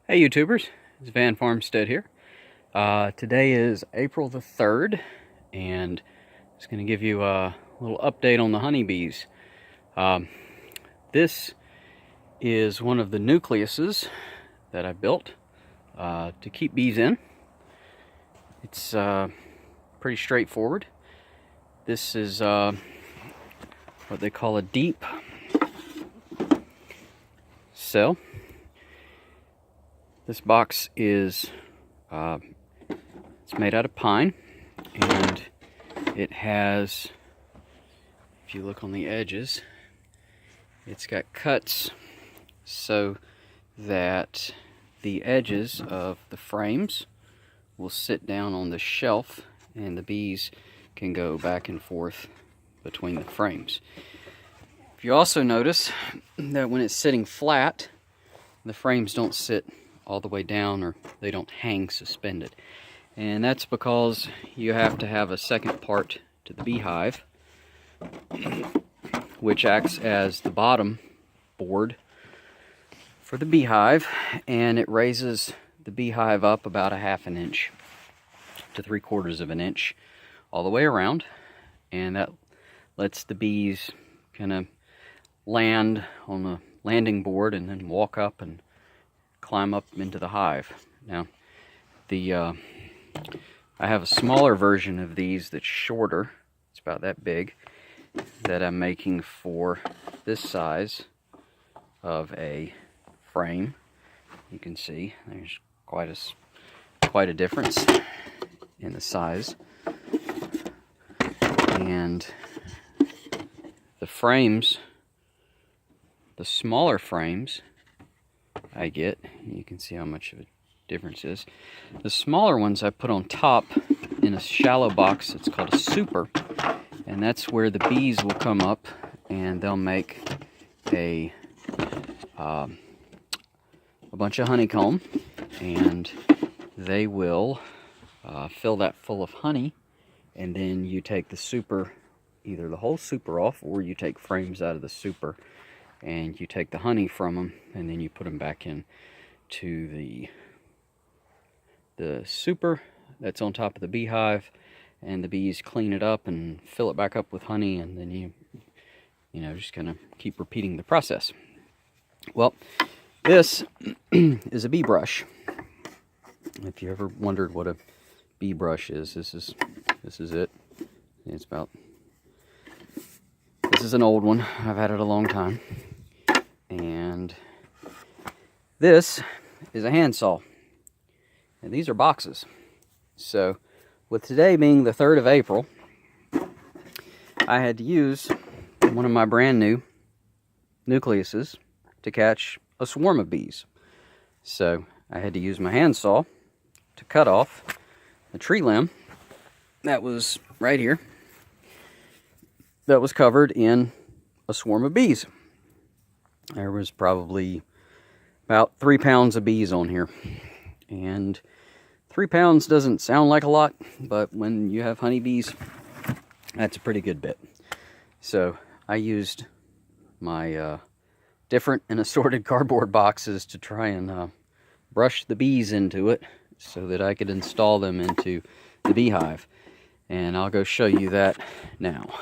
Hey YouTubers, it's Van Farmstead here. Today is April the 3rd, and I'm just going to give you a little update on the honeybees. This is one of the nucleuses that I built to keep bees in. It's pretty straightforward. This is what they call a deep cell. This box is it's made out of pine, and it has, if you look on the edges, it's got cuts so that the edges of the frames will sit down on the shelf and the bees can go back and forth between the frames. If you also notice that when it's sitting flat, the frames don't sit all the way down, or they don't hang suspended. And that's because you have to have a second part to the beehive, which acts as the bottom board for the beehive, and it raises the beehive up about a ½ inch to 3/4 of an inch all the way around, and that lets the bees kind of land on the landing board and then walk up and climb up into the hive. Now, I have a smaller version of these that's shorter. It's about that big, that I'm making for this size of a frame. You can see there's quite a difference in the size, and the frames, the smaller frames I get, you can see how much of a difference is. The smaller ones I put on top in a shallow box. It's called a super, and that's where the bees will come up and they'll make a bunch of honeycomb, and they will fill that full of honey, and then you take the super, either the whole super off, or you take frames out of the super and you take the honey from them, and then you put them back in to the super that's on top of the beehive, and the bees clean it up and fill it back up with honey, and then you just kind of keep repeating the process. Well, this is a bee brush. If you ever wondered what a bee brush is, this is it. This is an old one. I've had it a long time. And this is a handsaw. And these are boxes. So, with today being the 3rd of April, I had to use one of my brand new nucleuses to catch a swarm of bees. So, I had to use my handsaw to cut off a tree limb that was right here, that was covered in a swarm of bees. There was probably about 3 pounds of bees on here. And 3 pounds doesn't sound like a lot, but when you have honeybees, that's a pretty good bit. So I used my different and assorted cardboard boxes to try and brush the bees into it so that I could install them into the beehive. And I'll go show you that now.